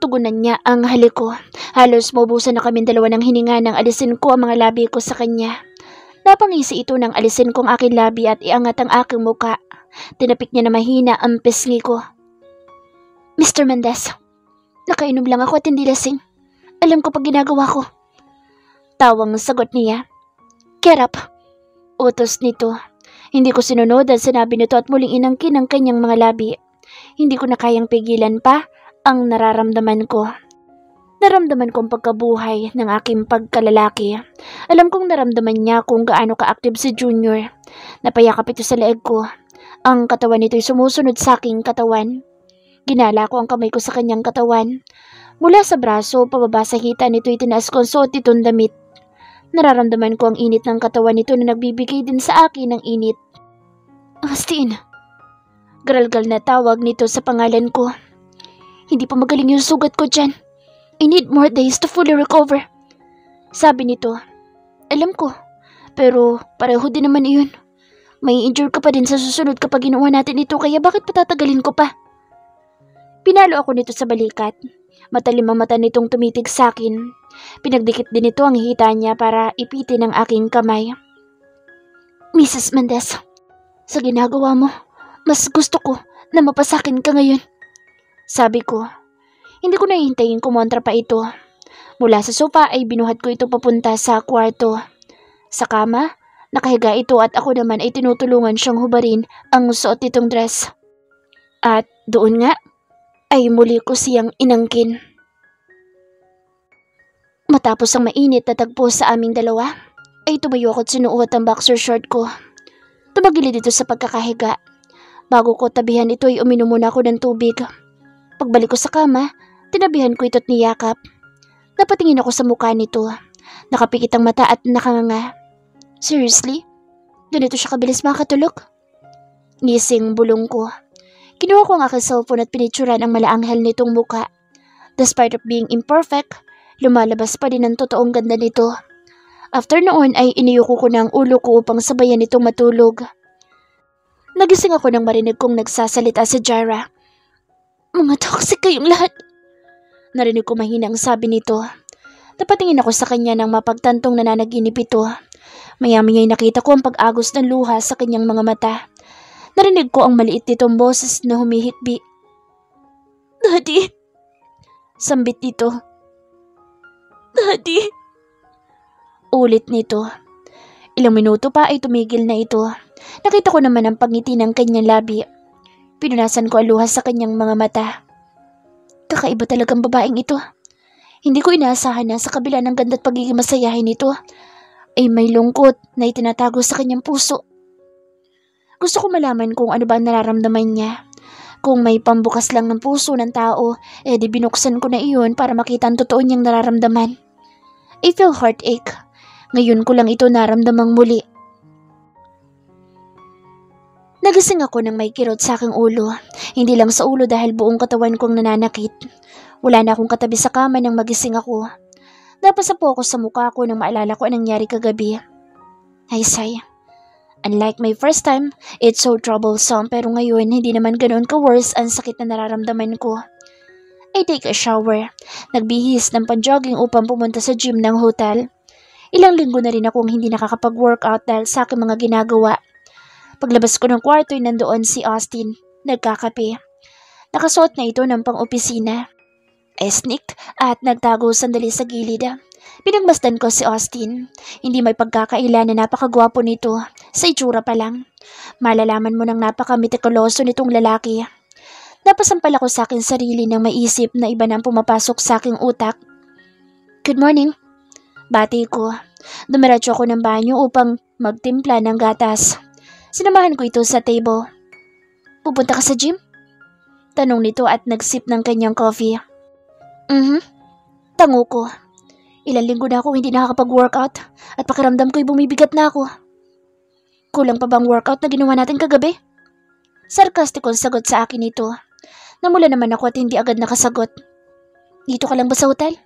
tugunan niya ang halik ko. Halos maubusan na kaming dalawa ng hininga nang alisin ko ang mga labi ko sa kanya. Napangisi ito nang alisin kong aking labi at iangat ang aking muka. Tinapik niya na mahina ang pisngi ko. Mr. Mendez, nakainom lang ako at hindi lasing. Alam ko pag ginagawa ko. Tawang sagot niya. Get up. Utos nito. Hindi ko sinunod ang sinabi nito at muling inangkin ang kanyang mga labi. Hindi ko na kayang pigilan pa ang nararamdaman ko. Naramdaman ko ang pagkabuhay ng aking pagkalalaki. Alam kong naramdaman niya kung gaano ka-active si Junior. Napayakap ito sa leeg ko. Ang katawan nito'y sumusunod sa aking katawan. Ginala ko ang kamay ko sa kanyang katawan. Mula sa braso, pababa sa hita nito'y tinaas ko ang suot itong damit. Nararamdaman ko ang init ng katawan nito na nagbibigay din sa akin ng init. Austin. Garalgal na tawag nito sa pangalan ko. Hindi pa magaling yung sugat ko dyan. I need more days to fully recover. Sabi nito. Alam ko, pero pareho din naman iyon. May injure ka pa din sa susunod kapag ginawa natin ito, kaya bakit patatagalin ko pa? Pinalo ako nito sa balikat. Matalim ang mata nitong tumitig sa akin. Pinagdikit din ito ang hita niya para ipitin ang aking kamay. Mrs. Mendez, sa ginagawa mo, mas gusto ko na mapasakin ka ngayon. Sabi ko. Hindi ko nahihintayin kumontra pa ito. Mula sa sofa ay binuhat ko ito papunta sa kwarto. Sa kama, nakahiga ito at ako naman ay tinutulungan siyang hubarin ang suot nitong dress. At doon nga, ay muli ko siyang inangkin. Matapos ang mainit na tagpo sa aming dalawa, ay tumayo ako at sinuot ang boxer short ko. Tumagilid ito sa pagkakahiga. Bago ko tabihan ito ay uminom muna ako ng tubig. Pagbalik ko sa kama, tinabihan ko ito't niyakap. Napatingin ako sa mukha nito. Nakapikit ang mata at nakanganga. Seriously? Ganito siya kabilis makatulog? Ngising bulong ko. Kinuha ko ang aking cellphone at pinicturan ang malaanghel nitong mukha. Despite of being imperfect, lumalabas pa din ang totoong ganda nito. After noon ay iniyuko ko ng ulo ko upang sabayan itong matulog. Nagising ako nang marinig kong nagsasalita si Jaira. Mga toxic kayong lahat. Narinig ko mahinang sabi nito. Napatingin ako sa kanya nang mapagtantong nananaginip ito. Maya-maya'y nakita ko ang pag-agos ng luha sa kanyang mga mata. Narinig ko ang maliit nitong boses na humihikbi. Daddy. Sambit nito. Daddy. Ulit nito. Ilang minuto pa ay tumigil na ito. Nakita ko naman ang pagngiti ng kanyang labi. Pinunasan ko ang luha sa kanyang mga mata. Kakaiba talagang babaeng ito. Hindi ko inaasahan na sa kabila ng ganda at pagiging masayahin nito, ay may lungkot na itinatago sa kanyang puso. Gusto ko malaman kung ano ba ang nararamdaman niya. Kung may pambukas lang ng puso ng tao, di binuksan ko na iyon para makita ang totoo niyang nararamdaman. I feel heartache. Ngayon ko lang ito naramdamang muli. Nagising ako nang may kirot sa aking ulo. Hindi lang sa ulo dahil buong katawan kong nananakit. Wala na akong katabi sa kama nang magising ako. Napasa po ako sa mukha ko nang maalala ko ang nangyari kagabi. Ay say. Unlike my first time, it's so troublesome pero ngayon hindi naman ganoon ka-worse ang sakit na nararamdaman ko. I take a shower. Nagbihis ng panjogging upang pumunta sa gym ng hotel. Ilang linggo na rin akong hindi nakakapag-workout dahil sa aking mga ginagawa. Paglabas ko ng kwarto ay nandoon si Austin, nagkakape. Nakasuot na ito ng pang-opisina. I sneaked at nagtago sandali sa gilid. Pinagmasdan ko si Austin. Hindi may pagkakaila na napakagwapo nito, sa itsura pa lang. Malalaman mo ng napaka-metikuloso nitong lalaki. Napasampal ako sa aking sarili nang maisip na iba na ang pumapasok sa aking utak. Good morning. Bati ko. Dumiretso ako ng banyo upang magtimpla ng gatas. Sinamahan ko ito sa table. Pupunta ka sa gym? Tanong nito at nagsip ng kanyang coffee. Tango ko. Ilang linggo na ako hindi nakakapag-workout at pakiramdam ko'y bumibigat na ako. Kulang pa bang workout na ginawa natin kagabi? Sarkastikong sagot sa akin ito. Namula naman ako at hindi agad nakasagot. Dito ka lang ba sa hotel?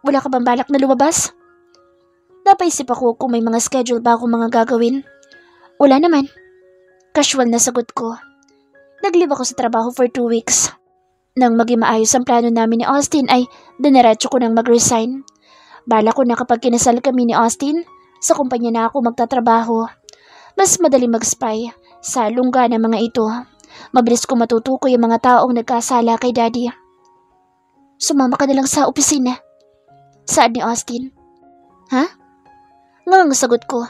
Wala ka bang balak na lumabas? Napaisip ako kung may mga schedule ba akong mga gagawin. Wala naman. Casual na sagot ko. Nag-leave ako sa trabaho for 2 weeks. Nang maging maayos ang plano namin ni Austin ay diniretso ko nang mag-resign. Bala ko na kapag kinasal kami ni Austin, sa kumpanya na ako magtatrabaho. Mas madali mag-spy sa lungga ng mga ito. Mabilis ko matutukoy ang mga taong nagkasala kay Daddy. Sumama ka na lang sa opisina. Saad ni Austin. Ha? Ngang sagot ko.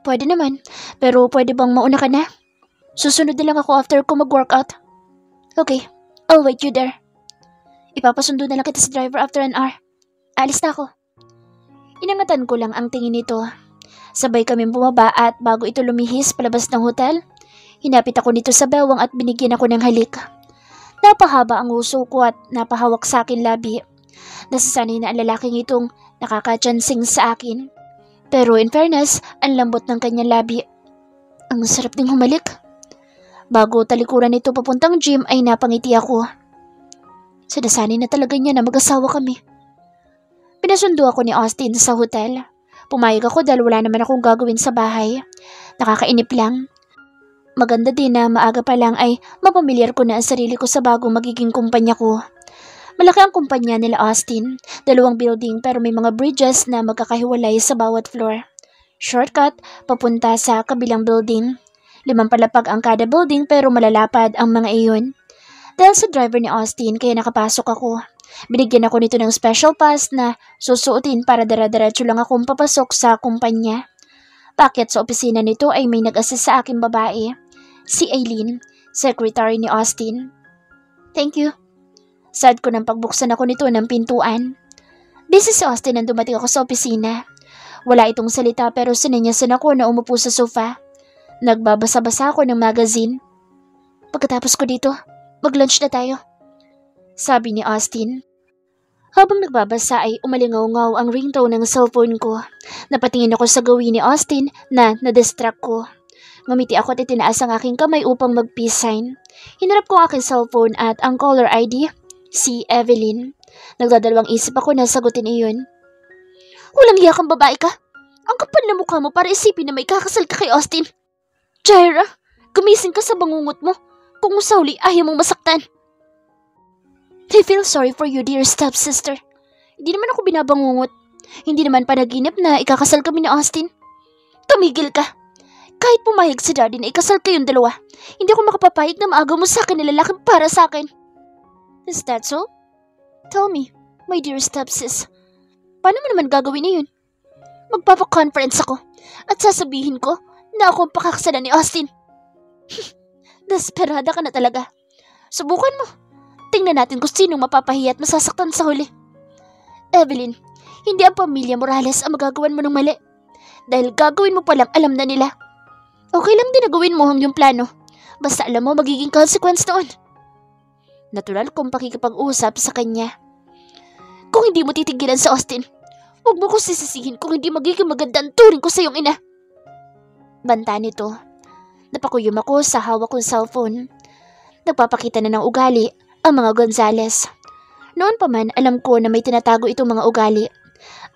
Pwede naman, pero pwede bang mauna ka na? Susunod na lang ako after ko mag-workout. Okay, I'll wait you there. Ipapasundo na lang kita sa driver after an hour. Alis na ako. Inangatan ko lang ang tingin nito. Sabay kaming bumaba at bago ito lumihis palabas ng hotel, hinapit ako nito sa bewang at binigyan ako ng halik. Napahaba ang uso ko at napahawak sa akin labi. Nasasanay na ang lalaking itong nakaka-chancing sa akin. Pero in fairness, ang lambot ng kanyang labi. Ang sarap ding humalik. Bago talikuran nito papuntang gym ay napangiti ako. Sinasanay na talaga niya na mag-asawa kami. Pinasundo ako ni Austin sa hotel. Pumayag ako dahil wala naman akong gagawin sa bahay. Nakakainip lang. Maganda din na maaga pa lang ay mapamilyar ko na ang sarili ko sa bagong magiging kumpanya ko. Malaki ang kumpanya nila Austin. 2 building pero may mga bridges na magkakahiwalay sa bawat floor. Shortcut papunta sa kabilang building. 5 palapag ang kada building pero malalapad ang mga iyon. Dahil sa driver ni Austin kaya nakapasok ako. Binigyan ako nito ng special pass na susuotin para dara-diretso lang akong papasok sa kumpanya. Paket sa opisina nito ay may nag-assist sa aking babae, si Aileen, secretary ni Austin. Thank you. Sad ko nang pagbuksan ako nito ng pintuan. Busy si Austin nang dumating ako sa opisina. Wala itong salita pero sinanyasan ako na umupo sa sofa. Nagbabasa-basa ako ng magazine. Pagkatapos ko dito, mag-lunch na tayo. Sabi ni Austin. Habang nagbabasa ay umalingaw-ngaw ang ringtone ng cellphone ko. Napatingin ako sa gawin ni Austin na nadistract ko. Ngumiti ako at itinaas ang aking kamay upang mag-peace sign. Hinarap ko ang aking cellphone at ang caller ID, si Evelyn. Nagdadalawang isip ako na sagutin iyon. Walang hiya kang babae ka. Ang kapal na mukha mo para isipin na may kakasal ka kay Austin. Jaira, gumising ka sa bangungot mo. Kung sa huli ayaw mong masaktan. I feel sorry for you, dear stepsister. Hindi naman ako binabangungot. Hindi naman panaginip na ikakasal kami ni Austin. Tumigil ka. Kahit pumayag si Daddy na ikasal kayong dalawa, hindi ako makapapayag na maaga mo sa akin na lalaking para sa akin. Is that so? Tell me, my dear stepsis. Paano mo naman gagawin na yun? Magpapakonference ako at sasabihin ko na ako ang pakakasalan ni Austin. Desperada ka na talaga. Subukan mo. Tingnan natin kung sinong mapapahiya at masasaktan sa huli. Evelyn, hindi ang pamilya Morales ang magagawan mo ng mali. Dahil gagawin mo palang alam na nila. Okay lang din na gawin mo ang iyong plano. Basta alam mo magiging consequence noon. Natural kong pakikipag-usap sa kanya. Kung hindi mo titigilan sa Austin, huwag mo ko sisisihin kung hindi magiging maganda ang turing ko sa iyong ina. Banta nito. Napakuyom ako sa hawak kong cellphone. Nagpapakita na ng ugali ang mga Gonzales. Noon pa man, alam ko na may tinatago itong mga ugali.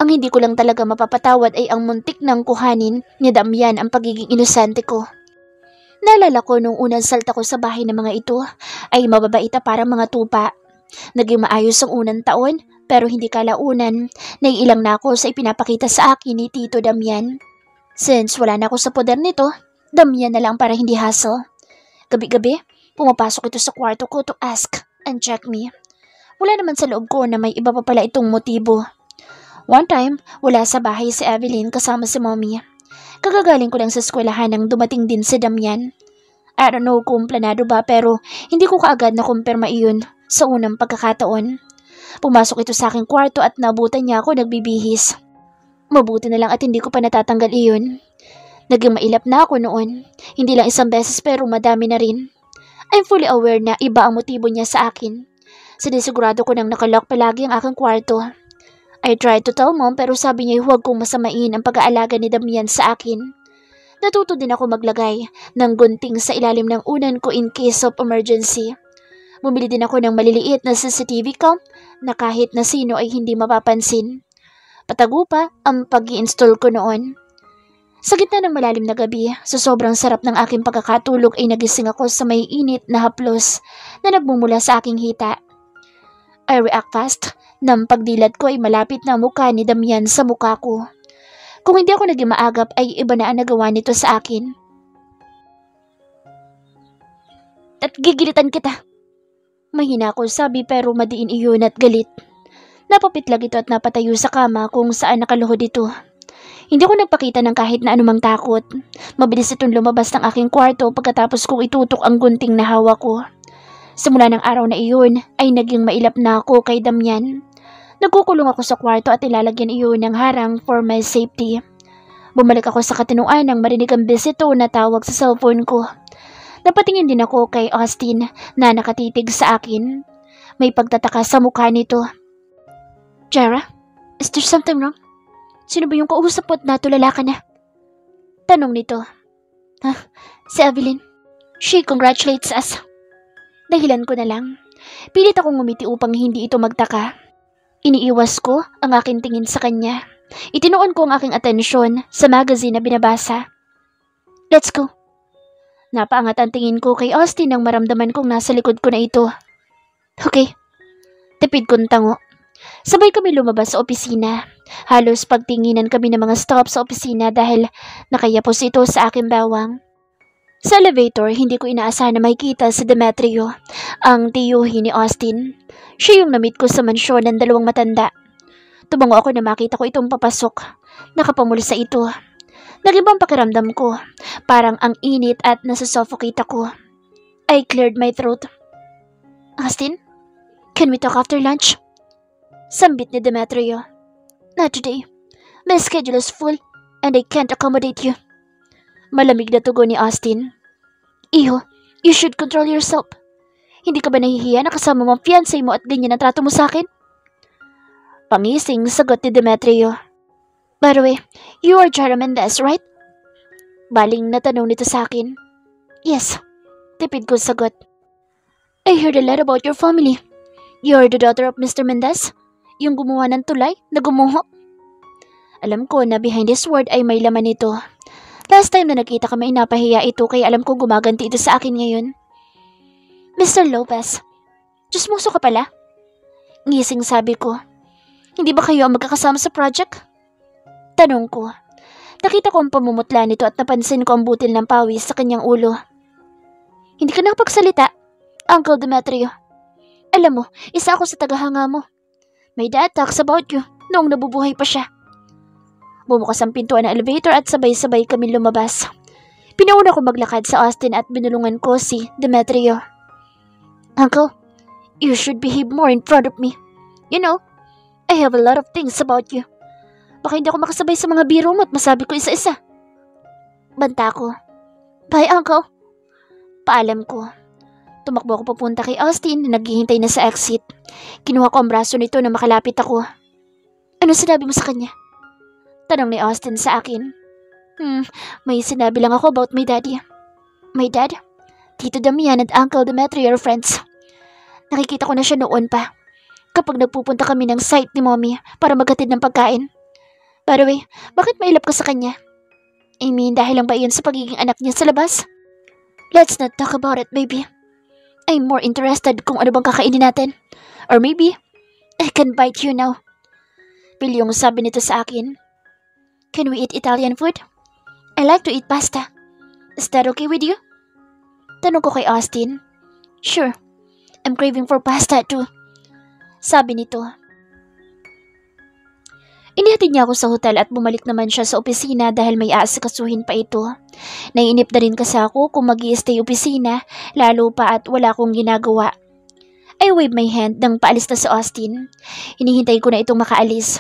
Ang hindi ko lang talaga mapapatawad ay ang muntik ng kuhanin ni Damian ang pagiging inosente ko. Naalala ko nung unang salta ko sa bahay ng mga ito ay mababaita parang mga tupa. Naging maayos ang unang taon pero hindi kalaunan. Naiilang na ako sa ipinapakita sa akin ni Tito Damian. Since wala na ako sa poder nito, Damian na lang para hindi hassle. Gabi-gabi, pumapasok ito sa kwarto ko to ask and check me. Wala naman sa loob ko na may iba pa pala itong motibo. One time, wala sa bahay si Evelyn kasama si Mommy. Kagagaling ko lang sa eskwelahan nang dumating din si Damian. I don't know kung planado ba pero hindi ko kaagad na kumpirma iyon sa unang pagkakataon. Pumasok ito sa aking kwarto at nabutan niya ako nagbibihis. Mabuti na lang at hindi ko pa natatanggal iyon. Naging mailap na ako noon. Hindi lang isang beses pero madami na rin. I'm fully aware na iba ang motibo niya sa akin. Sinisigurado ko nang nakalock palagi ang aking kwarto. I tried to tell Mom pero sabi niya huwag kong masamain ang pag-aalaga ni Damian sa akin. Natuto din ako maglagay ng gunting sa ilalim ng unan ko in case of emergency. Bumili din ako ng maliliit na CCTV cam na kahit na sino ay hindi mapapansin. Patago pa ang pag-i-install ko noon. Sa gitna ng malalim na gabi, sa sobrang sarap ng aking pagkakatulog ay nagising ako sa may init na haplos na nagmumula sa aking hita. I react fast. Nang pagdilat ko ay malapit na mukha ni Damian sa mukha ko. Kung hindi ako naging maagap ay iba na ang nagawa nito sa akin. At gigilitan kita. Mahina ako sabi pero madiin iyon at galit. Napapitlag ito at napatayo sa kama kung saan nakaluhod ito. Hindi ko nagpakita ng kahit na anumang takot. Mabilis itong lumabas ng aking kwarto pagkatapos kong itutok ang gunting na hawak ko. Simula ng araw na iyon ay naging mailap na ako kay Damian. Nagkukulong ako sa kwarto at ilalagyan iyon ng harang for my safety. Bumalik ako sa katinuan nang marinig ang bisito na tawag sa cellphone ko. Napatingin din ako kay Austin na nakatitig sa akin. May pagtataka sa mukha nito. Jara, is there something wrong? Sino ba yung kausap mo at natulala ka na? Tanong nito. Si Evelyn. She congratulates us. Dahilan ko na lang. Pilit akong ngumiti upang hindi ito magtaka. Iniiwas ko ang aking tingin sa kanya. Itinuon ko ang aking atensyon sa magazine na binabasa. Let's go. Napaangat ang tingin ko kay Austin nang maramdaman kong nasa likod ko na ito. Okay. Tipid kong tango. Sabay kami lumabas sa opisina. Halos pagtinginan kami ng mga stop sa opisina dahil nakayapos ito sa aking bawang. Sa elevator, hindi ko inaasahan na makikita si Demetrio, ang tiyuhin ni Austin. Siya yung na-meet ko sa mansyon ng dalawang matanda. Tumango ako na makita ko itong papasok. Nakapamulsa ito. Nag-ibang pakiramdam ko. Parang ang init at nasusuffocate ako. I cleared my throat. Austin, can we talk after lunch? Sambit ni Demetrio. Not today. My schedule is full and I can't accommodate you. Malamig na tugon ni Austin. Iho, you should control yourself. Hindi ka ba nahihiya na kasama mo ang fiancé mo at ganyan ang trato mo sa akin? Pangising sagot ni Demetrio. By the way, you are Jara Mendez, right? Baling na tanong nito sa akin. Yes, tipid ko sagot. I heard a lot about your family. You're the daughter of Mr. Mendez? Yung gumawa ng tulay na gumuho? Alam ko na behind this word ay may laman ito. Last time na nakita kami napahiya ito kaya alam ko gumaganti ito sa akin ngayon. Mr. Lopez, chismoso ka pala? Ngising sabi ko. Hindi ba kayo ang magkakasama sa project? Tanong ko. Nakita ko ang pamumutla nito at napansin ko ang butil ng pawis sa kanyang ulo. Hindi ka nakapagsalita, Uncle Demetrio. Alam mo, isa ako sa tagahanga mo. My dad talks about you noong nabubuhay pa siya. Bumukas ang pintuan ng elevator at sabay-sabay kami lumabas. Pinauna ko maglakad sa Austin at binulungan ko si Demetrio. Uncle, you should behave more in front of me. You know, I have a lot of things about you. Baka hindi ako makasabay sa mga biro mo at masabi ko isa-isa. Banta ko. Bye, Uncle. Paalam ko. Tumakbo ako papunta kay Austin na naghihintay na sa exit. Kinuha ko ang braso nito na makalapit ako. Ano sinabi mo sa kanya? Tanong ni Austin sa akin. May sinabi lang ako about my daddy. My dad? Tito Damian at Uncle Demetrio are friends. Nakikita ko na siya noon pa. Kapag nagpupunta kami ng site ni Mommy para maghatid ng pagkain. By the way, bakit mailap ka sa kanya? I mean, dahil lang ba iyon sa pagiging anak niya sa labas? Let's not talk about it, baby. I'm more interested kung ano bang kakainin natin. Or maybe, I can bite you now. Pilyong sabi nito sa akin. Can we eat Italian food? I like to eat pasta. Is that okay with you? Tanong ko kay Austin. Sure. I'm craving for pasta too. Sabi nito. Inihatid niya ako sa hotel at bumalik naman siya sa opisina dahil may aasikasuhin pa ito. Naiinip na rin kasi ako kung mag-i-stay opisina, lalo pa at wala akong ginagawa. I wave my hand nang paalis na si Austin. Hinihintay ko na itong makaalis.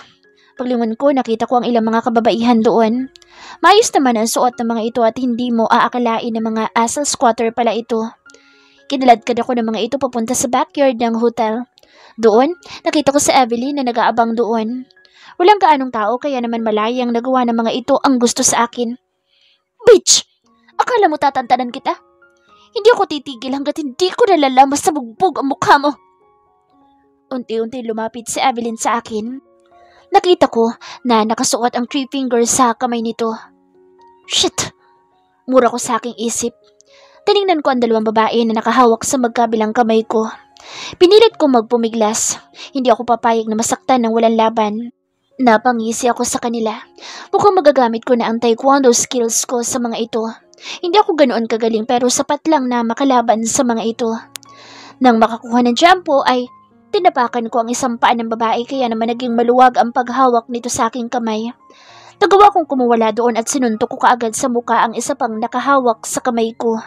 Paglingon ko, nakita ko ang ilang mga kababaihan doon. Maayos naman ang suot ng mga ito at hindi mo aakalain na mga asal squatter pala ito. Kinaladkad ako ng mga ito papunta sa backyard ng hotel. Doon, nakita ko si Evelyn na nag-aabang doon. Walang kaanong tao kaya naman malayang nagawa ng mga ito ang gusto sa akin. Bitch! Akala mo tatantanan kita? Hindi ako titigil hanggat hindi ko nalalamas sa bugbog ang mukha mo. Unti-unti lumapit si Evelyn sa akin. Nakita ko na nakasuot ang 3 fingers sa kamay nito. Shit! Mura ko sa aking isip. Tiningnan ko ang dalawang babae na nakahawak sa magkabilang kamay ko. Pinilit ko magpumiglas. Hindi ako papayag na masaktan ng walang laban. Napangisi ako sa kanila. Mukhang magagamit ko na ang taekwondo skills ko sa mga ito. Hindi ako ganoon kagaling pero sapat lang na makalaban sa mga ito. Nang makakuha ng jampo ay tinapakan ko ang isang paa ng babae kaya naman naging maluwag ang paghawak nito sa aking kamay. Nagawa kong kumuwala doon at sinuntok ko kaagad sa muka ang isa pang nakahawak sa kamay ko.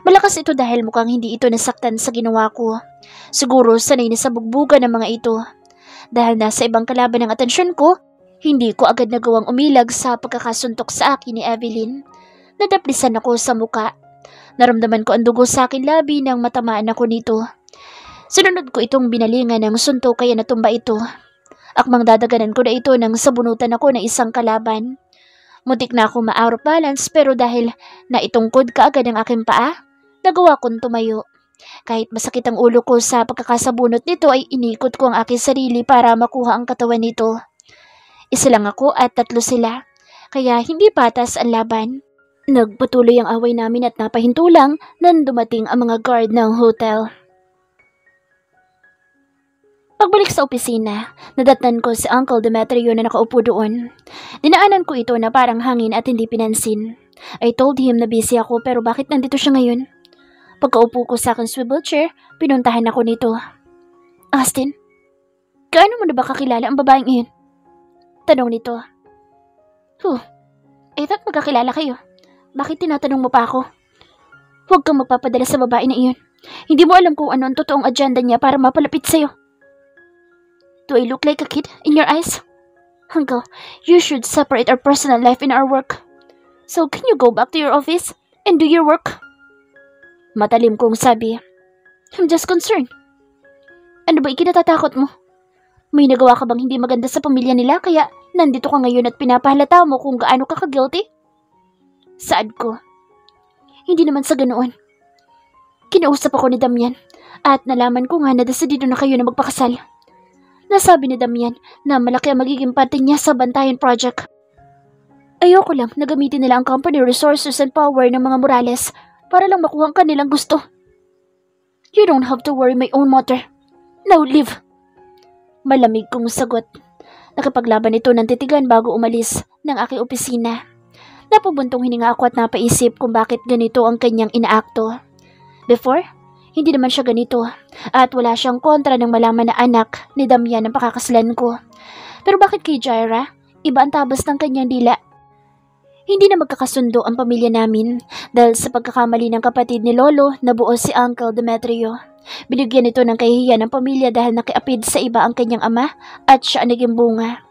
Malakas ito dahil mukhang hindi ito nasaktan sa ginawa ko. Siguro sanay na sa bugbugan ng mga ito. Dahil nasa ibang kalaban ng atensyon ko, hindi ko agad nagawang umilag sa pagkakasuntok sa akin ni Evelyn. Nadaplisan ako sa muka. Naramdaman ko ang dugo sa akin labi nang matamaan ako nito. Sinunod ko itong binalingan ng suntok kaya natumba ito. Akmang dadaganan ko na ito nang sabunutan ako ng isang kalaban. Muntik na ako ma-out of balance pero dahil naitungkod kaagad ang aking paa, nagawa kong tumayo. Kahit masakit ang ulo ko sa pagkakasabunot nito ay inikot ko ang aking sarili para makuha ang katawan nito. Isa lang ako at 3 sila, kaya hindi patas ang laban. Nagpatuloy ang away namin at napahintulang nang dumating ang mga guard ng hotel. Pagbalik sa opisina, nadatnan ko si Uncle Demetrio na nakaupo doon. Dinaanan ko ito na parang hangin at hindi pinansin. I told him na busy ako pero bakit nandito siya ngayon? Pagkaupo ko sa aking swivel chair, pinuntahan ako nito. Austin, gaano mo na ba kakilala ang babaeng iyon? Tanong nito. I thought magkakilala kayo. Bakit tinatanong mo pa ako? Huwag kang magpapadala sa babae na iyon. Hindi mo alam kung ano ang totoong agenda niya para mapalapit sa'yo. Do I look like a kid in your eyes? Uncle, you should separate our personal life and our work. So can you go back to your office and do your work? Matalim kong sabi. I'm just concerned. Ano ba ikinatatakot mo? May nagawa ka bang hindi maganda sa pamilya nila kaya nandito ka ngayon at pinapahalata mo kung gaano ka ka-guilty? Saad ko. Hindi naman sa ganoon. Kinausap ako ni Damian at nalaman ko nga na desidido na kayo na magpakasal. Nasabi ni Damian na malaki ang magiging parte niya sa Bantayan Project. Ayoko lang na gamitin nila ang company resources and power ng mga Morales para lang makuha ang kanilang gusto. You don't have to worry my own mother. Now leave. Malamig kong sagot. Nakipaglaban ito ng titigan bago umalis ng aking opisina. Napabuntong hininga ako at napaisip kung bakit ganito ang kanyang inaakto. Before, hindi naman siya ganito at wala siyang kontra ng malaman na anak ni Damian ang pakakasalan ko. Pero bakit kay Jaira, iba ang tabas ng kanyang dila? Hindi na magkakasundo ang pamilya namin dahil sa pagkakamali ng kapatid ni Lolo na buo si Uncle Demetrio. Binigyan ito ng kahihiyan ng pamilya dahil nakiapid sa iba ang kanyang ama at siya ang naging bunga.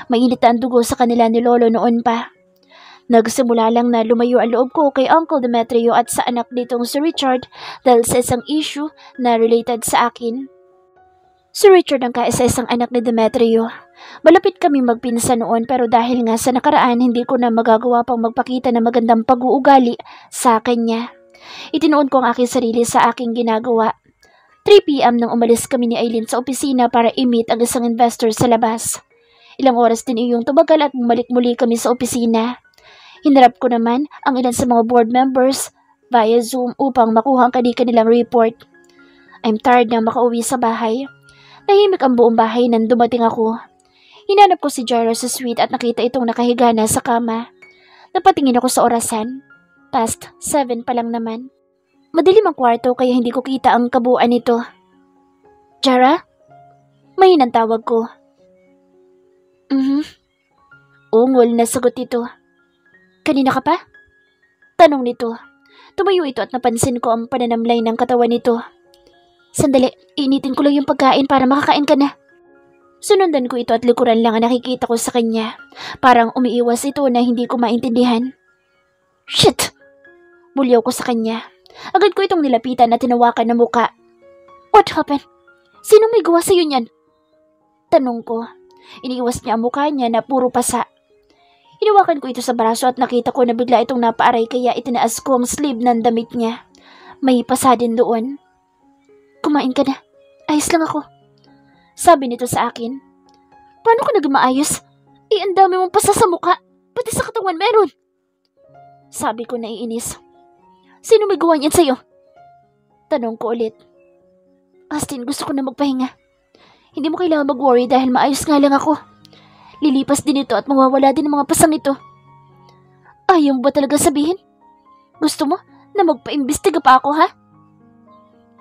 Mainit na ang dugo sa kanila ni Lolo noon pa. Nagsimula lang na lumayo ang loob ko kay Uncle Demetrio at sa anak nitong si Richard dahil sa isang issue na related sa akin. Si Richard ang kaisa-isang anak ni Demetrio. Malapit kami magpinsan noon pero dahil nga sa nakaraan hindi ko na magagawa pang magpakita ng magandang pag-uugali sa kanya. Itinuon ko ang aking sarili sa aking ginagawa. 3 p.m. nang umalis kami ni Aileen sa opisina para i-meet ang isang investor sa labas. Ilang oras din iyong tumagal at bumalik muli kami sa opisina. Hinarap ko naman ang ilan sa mga board members via Zoom upang makuha ang kanilang report. I'm tired na makauwi sa bahay. Nahimik ang buong bahay nang dumating ako. Hinanap ko si Jairo sa suite at nakita itong nakahiga na sa kama. Napatingin ako sa orasan. Past 7 pa lang naman. Madilim ang kwarto kaya hindi ko kita ang kabuuan nito. Jara? Mahinang tawag ko. Ungol na sagot ito. Kanina ka pa? Tanong nito. Tumayo ito at napansin ko ang pananamlay ng katawan nito. Sandali, initin ko lang yung pagkain para makakain ka na. Sunundan ko ito at likuran lang ang nakikita ko sa kanya. Parang umiiwas ito na hindi ko maintindihan. Shit! Bulyaw ko sa kanya. Agad ko itong nilapitan at tinawakan ng muka. What happened? Sinong may gawa sa'yo niyan? Tanong ko. Iniiwas niya ang mukha niya na puro pasa. Hinawakan ko ito sa braso at nakita ko na bigla itong napaaray kaya itinaas ko ang sleeve ng damit niya. May pasa din doon. Kumain ka na. Ayos lang ako. Sabi nito sa akin. Paano ko naging maayos? Ang dami mong pasa sa mukha. Pati sa katawan meron. Sabi ko naiinis. Sino may gawa niyan sa'yo? Tanong ko ulit. Austin, gusto ko na magpahinga. Hindi mo kailangan mag-worry dahil maayos nga lang ako. Lilipas din ito at mawawala din ang mga pasang ito. Ayaw mo ba talaga sabihin? Gusto mo na magpa-imbestiga pa ako, ha?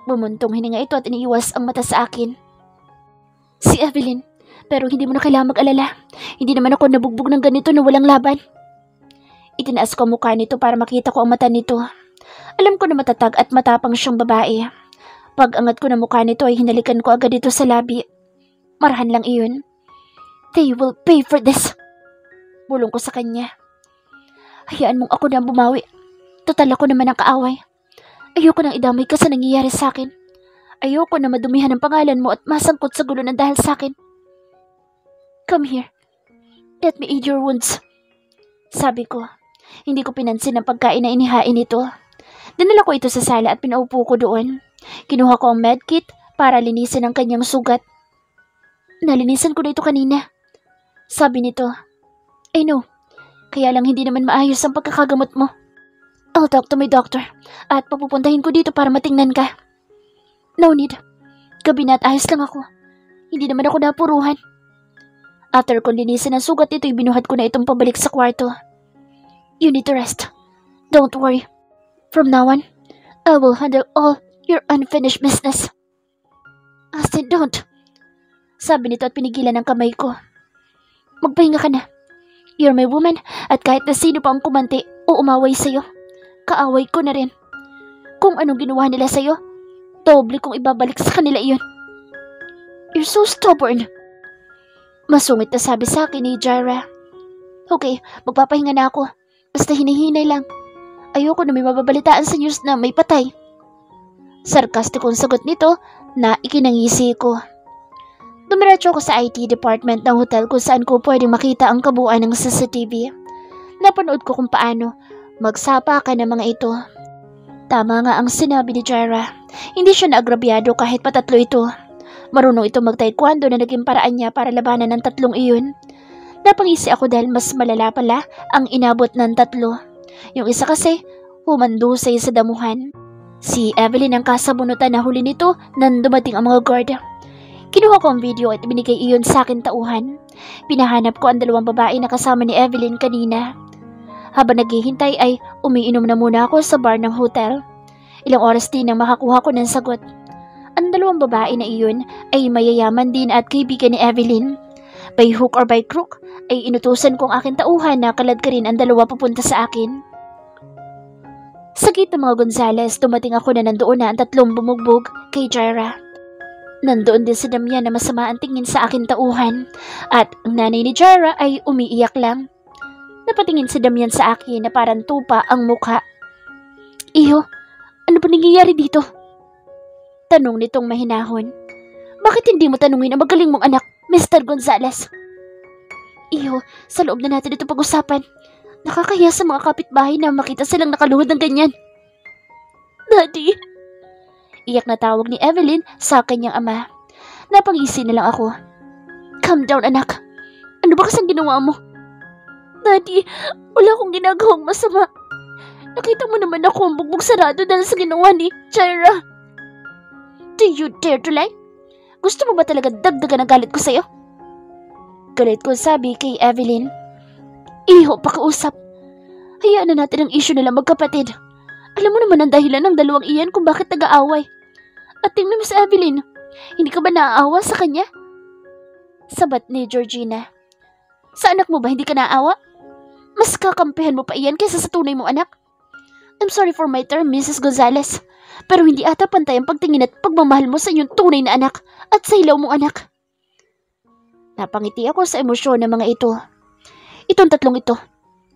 Bumuntong hininga ito at iniiwas ang mata sa akin. Si Evelyn, pero hindi mo na kailangan mag-alala. Hindi naman ako nabugbog ng ganito na walang laban. Itinaas ko ang mukha nito para makita ko ang mata nito. Alam ko na matatag at matapang siyang babae. Pag-angat ko ng mukha nito ay hinalikan ko agad dito sa labi. Marahan lang iyon. They will pay for this. Bulong ko sa kanya. Hayaan mong ako na bumawi. Total ako naman ang kaaway. Ayoko nang idamay ka sa nangyayari sa akin. Ayoko na madumihan ang pangalan mo at masangkot sa gulo ng dahil sa akin. Come here. Let me aid your wounds. Sabi ko. Hindi ko pinansin ang pagkain na inihain nito. Dinala ko ito sa sala at pinaupo ko doon. Kinuha ko ang medkit para linisin ang kanyang sugat. Nalinisan ko na ito kanina. Sabi nito. I know. Kaya lang hindi naman maayos ang pagkakagamot mo. I'll talk to my doctor at papupuntahin ko dito para matingnan ka. No need. Gabi na at ayos lang ako. Hindi naman ako napuruhan. After kong linisin ang sugat nito, binuhat ko na itong pabalik sa kwarto. You need to rest. Don't worry. From now on, I will handle all your unfinished business. Austin, don't. Sabi nito at pinigilan ang kamay ko. Magpahinga ka na. You're my woman at kahit na sino pa ang kumanti o umaway sa'yo, kaaway ko na rin. Kung anong ginawa nila sa'yo, doble kong ibabalik sa kanila iyon. You're so stubborn. Masungit na sabi sa akin ni Jaira. Okay, magpapahinga na ako. Basta hinihinay lang. Ayoko na may mababalitaan sa news na may patay. Sarkastikong sagot nito na ikinangisi ko. Dumiretso ako sa IT department ng hotel kung saan ko pwedeng makita ang kabuuan ng CCTV. Napanood ko kung paano magsapa ng mga ito. Tama nga ang sinabi ni Jaira. Hindi siya naagrabyado kahit patatlo ito. Marunong ito mag-taekwondo na naging paraan niya para labanan ng tatlong iyon. Napangisi ako dahil mas malala pala ang inabot ng tatlo. Yung isa kasi, humandusay sa damuhan. Si Evelyn ang kasabunutan na huli nito nang dumating ang mga guard. Kinuha ko ang video at binigay iyon sa akin tauhan. Pinahanap ko ang dalawang babae na kasama ni Evelyn kanina. Habang naghihintay ay umiinom na muna ako sa bar ng hotel. Ilang oras din nang makakuha ko ng sagot. Ang dalawang babae na iyon ay mayayaman din at kaibigan ni Evelyn. By hook or by crook ay inutusan kong aking tauhan na kaladkarin ang dalawa papunta sa akin. Sa gate ng mga Gonzales, dumating ako na nandoon na ang tatlong bumugbog kay Jaira. Nandoon din si Damian na masama ang tingin sa aking tauhan at ang nanay ni Jaira ay umiiyak lang. Napatingin si Damian sa akin na parang tupa ang mukha. Iho, ano ba nangyayari dito? Tanong nitong mahinahon. Bakit hindi mo tanungin ang magaling mong anak, Mr. Gonzales? Iho, sa loob na natin ito pag-usapan. Nakakahiya sa mga kapitbahay na makita silang nakaluhod ng ganyan. Daddy! Iyak na tawag ni Evelyn sa kanyang ama. Napangisi na lang ako. Calm down, anak. Ano ba kasang ginawa mo? Daddy, wala akong ginagawang masama. Nakita mo naman ako ang bugbog sarado dahil sa ginawa ni Jaira. Do you dare to lie? Gusto mo ba talaga dagdagan ang galit ko sa'yo? Galit ko sabi kay Evelyn. Iho, pakiusap. Hayaan na natin ang issue nila magkapatid. Alam mo naman ang dahilan ng dalawang iyan kung bakit nag-aaway. At tingnan mo sa Evelyn, hindi ka ba naaawa sa kanya? Sabat ni Georgina. Sa anak mo ba hindi ka naaawa? Mas kakampihan mo pa iyan kaysa sa tunay mong anak? I'm sorry for my term, Mrs. Gonzales. Pero hindi ata pantay ang pagtingin at pagmamahal mo sa inyong tunay na anak at sa ilaw mong anak. Napangiti ako sa emosyon ng mga ito. Itong tatlong ito,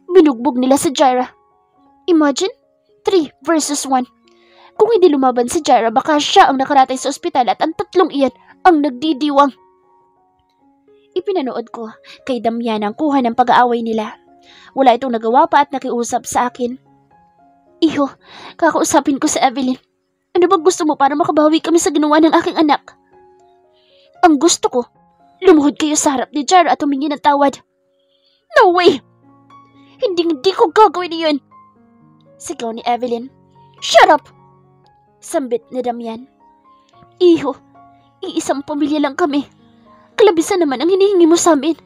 binugbog nila si Jaira. Imagine, 3 versus 1. Kung hindi lumaban si Jaira, baka siya ang nakaratay sa ospital at ang tatlong iyan ang nagdidiwang. Ipinanood ko kay Damian ang kuha ng pag-aaway nila. Wala itong nagawa pa at nakiusap sa akin. Iho, kakausapin ko si Evelyn. Ano bang gusto mo para makabawi kami sa ginawa ng aking anak? Ang gusto ko, lumuhod kayo sa harap ni Jaira at humingi ng tawad. No way! Hindi ko gagawin iyon. Sigaw ni Evelyn. Shut up! Sambit ni Damian. Iho, iisang pamilya lang kami. Kalabisan naman ang hinihingi mo sa amin.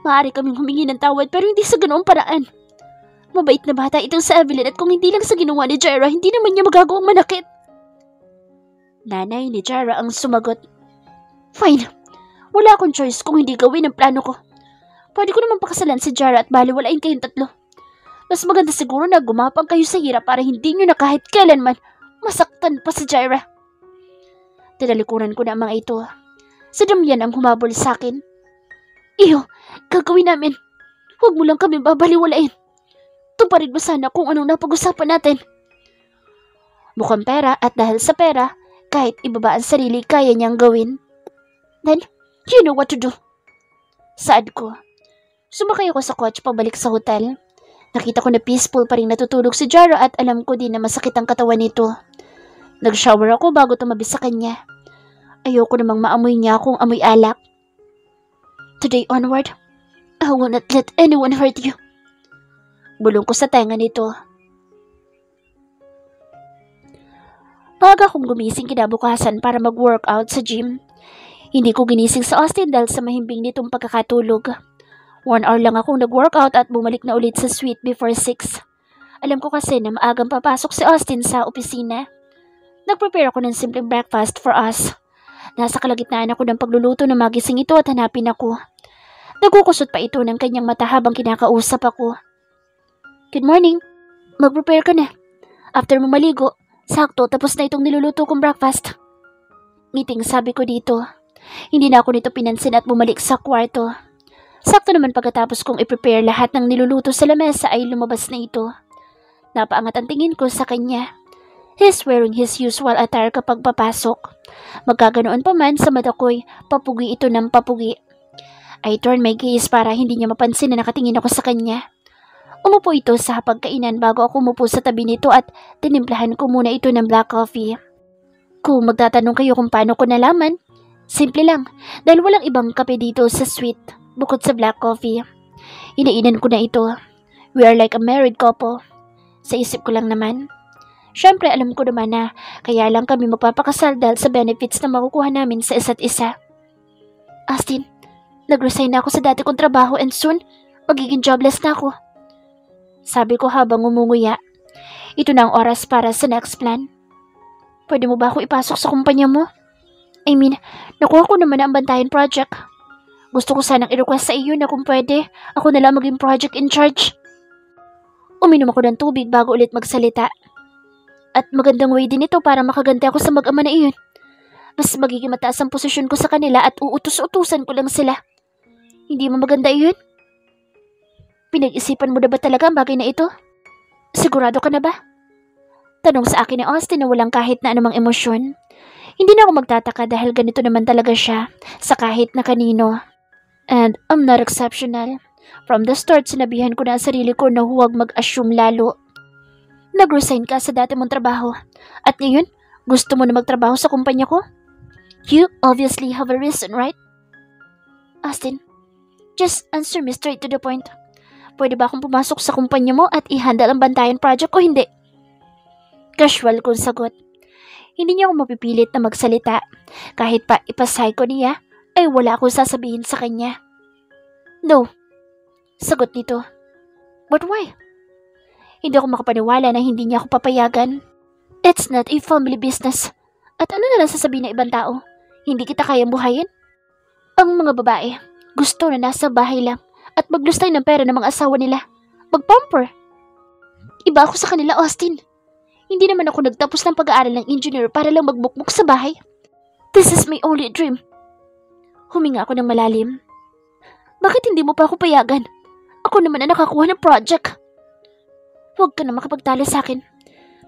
Maaari kaming humingi ng tawad pero hindi sa ganoong paraan. Mabait na bata itong sa Evelyn at kung hindi lang sa ginawa ni Jaira, hindi naman niya magagawang manakit. Nanay ni Jaira ang sumagot. Fine. Wala akong choice kung hindi gawin ang plano ko. Pwede ko naman pakasalan si Jaira at baliwalain kayong tatlo. Mas maganda siguro na gumapang kayo sa hirap para hindi nyo na kahit kailanman masaktan pa si Jaira. Tinalikuran ko na ang mga ito. Si Damian ang humabol sa akin. Iyo, gagawin namin. Huwag mo lang kami babaliwalain. Tuparin mo sana kung anong napag-usapan natin. Mukhang pera at dahil sa pera, kahit ibaba ang sarili kaya niyang gawin. Then, you know what to do. Saad ko. Sumakay ako sa coach pabalik sa hotel. Nakita ko na peaceful pa rin natutulog si Jaira at alam ko din na masakit ang katawan nito. Nag-shower ako bago tumabi sa kanya. Ayoko namang maamoy niya kung amoy alak. Today onward, I will not let anyone hurt you. Bulong ko sa tenga nito. Maaga akong gumising kinabukasan para mag-workout sa gym. Hindi ko ginising sa Austin dahil sa mahimbing nitong pagkakatulog. 1 hour lang akong nag-workout at bumalik na ulit sa suite before 6. Alam ko kasi na maagang papasok si Austin sa opisina. Nag-prepare ako ng simpleng breakfast for us. Nasa kalagitnaan ako ng pagluluto na magising ito at hanapin ako. Nagkukusot pa ito ng kanyang mata habang kinakausap ako. Good morning. Mag-prepare ka na. After mo maligo, sakto tapos na itong niluluto kong breakfast. Ngiting sabi ko dito. Hindi na ako nito pinansin at bumalik sa kwarto. Sakto naman pagkatapos kong i-prepare lahat ng niluluto sa lamesa ay lumabas na ito. Napaangat ang tingin ko sa kanya. He's wearing his usual attire kapag papasok. Magkaganoon pa man sa mata ko'y papugi ito ng papugi. I turn my gaze para hindi niya mapansin na nakatingin ako sa kanya. Umupo ito sa hapagkainan bago ako umupo sa tabi nito at tinimplahan ko muna ito ng black coffee. Kung magtatanong kayo kung paano ko nalaman, simple lang dahil walang ibang kape dito sa suite bukod sa black coffee. Inainan ko na ito. We are like a married couple. Sa isip ko lang naman. Siyempre alam ko naman na kaya lang kami magpapakasal dahil sa benefits na makukuha namin sa isa't isa. Austin, nag-resign na ako sa dati kong trabaho and soon, magiging jobless na ako. Sabi ko habang umunguya. Ito na ang oras para sa next plan. Pwede mo ba ako ipasok sa kumpanya mo? I mean, nakuha ko naman ang bantayan project. Gusto ko sanang i-request sa iyo na kung pwede, ako na lang maging project in charge. Uminom ako ng tubig bago ulit magsalita. At magandang way din ito para makaganti ako sa mag-ama na iyon. Mas magiging mataas ang posisyon ko sa kanila at uutos-utusan ko lang sila. Hindi mo maganda iyon? Pinag-isipan mo na ba talaga ang bagay na ito? Sigurado ka na ba? Tanong sa akin ni Austin na walang kahit na anumang emosyon. Hindi na ako magtataka dahil ganito naman talaga siya sa kahit na kanino. And I'm not exceptional. From the start, sinabihan ko na ang sarili ko na huwag mag-assume lalo. Nag-resign ka sa dati mong trabaho. At ngayon, gusto mo na magtrabaho sa kumpanya ko? You obviously have a reason, right? Austin, just answer me straight to the point. Pwede ba akong pumasok sa kumpanya mo at i-handle ang bantayan project o hindi? Casual kong sagot. Hindi niya ako mapipilit na magsalita. Kahit pa ipasay ko niya, ay wala akong sasabihin sa kanya. No. Sagot nito. But why? Hindi ako makapaniwala na hindi niya ako papayagan. It's not a family business. At ano na lang sasabihin ng ibang tao? Hindi kita kayang buhayin? Ang mga babae, gusto na nasa bahay lang at maglustay ng pera ng mga asawa nila. Mag-pamper. Iba ako sa kanila, Austin. Hindi naman ako nagtapos ng pag-aaral ng engineer para lang magbukbuk sa bahay. This is my only dream. Huminga ako ng malalim. Bakit hindi mo pa ako payagan? Ako naman ang nakakuha ng project. Huwag ka na makapagtalo sa akin.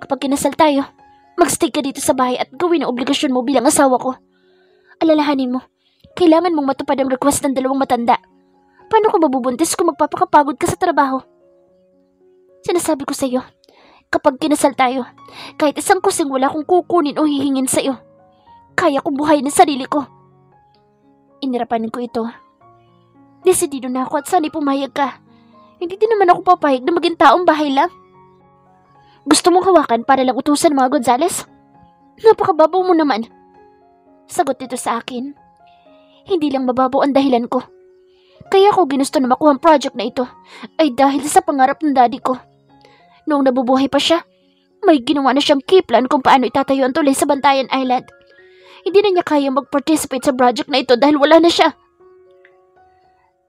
Kapag kinasal tayo, magstay ka dito sa bahay at gawin ang obligasyon mo bilang asawa ko. Alalahanin mo, kailangan mong matupad ang request ng dalawang matanda. Paano ko mabubuntis kung magpapakapagod ka sa trabaho? Sinasabi ko sa iyo, kapag kinasal tayo, kahit isang kusing wala akong kukunin o hihingin sa iyo. Kaya kong buhayin ang sarili ko. Inirapan ko ito. Desidido na ako at sana'y pumayag ka. Hindi din naman ako papayag na maging taong bahay lang. Gusto mong hawakan para lang utusan mga Gonzales? Napakababaw mo naman. Sagot nito sa akin. Hindi lang mababaw ang dahilan ko. Kaya ko ginusto na makuha ang project na ito ay dahil sa pangarap ng daddy ko. Noong nabubuhay pa siya, may ginawa na siyang key plan kung paano itatayo ang tulay sa Bantayan Island. Hindi na niya kaya mag-participate sa project na ito dahil wala na siya.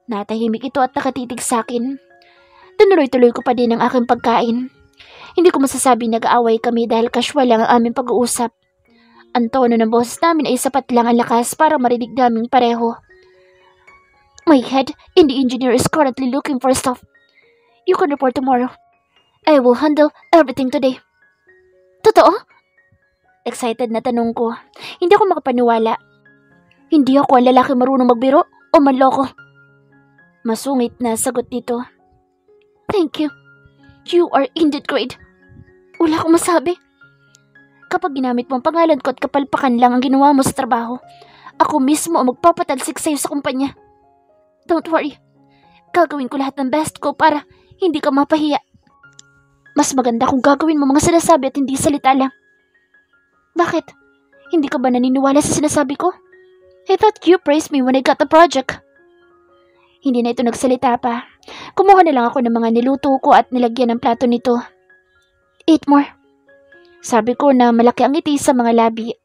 Natahimik ito at nakatitig sa akin. Tinuloy-tuloy ko pa din ang aking pagkain. Hindi ko masasabi nag-aaway kami dahil casual lang ang aming pag-uusap. Ang tono ng boses namin ay sapat lang ang lakas para marinig naming pareho. My head and the engineer is currently looking for stuff. You can report tomorrow. I will handle everything today. Totoo? Excited na tanong ko. Hindi ako makapaniwala. Hindi ako ang lalaki marunong magbiro o manloko. Masungit na sagot nito. Thank you. You are indeed great. Wala akong masabi. Kapag ginamit mo ang pangalan ko at kapalpakan lang ang ginawa mo sa trabaho, ako mismo ang magpapatalsik sa'yo sa kumpanya. Don't worry. Gagawin ko lahat ng best ko para hindi ka mapahiya. Mas maganda kung gagawin mo mga sinasabi at hindi salita lang. Bakit? Hindi ka ba naniniwala sa sinasabi ko? I thought you praised me when I got the project. Hindi na ito nagsalita pa. Kumuha na lang ako ng mga niluto ko at nilagyan ng plato nito. Eat more. Sabi ko na malaki ang ngiti sa mga labi.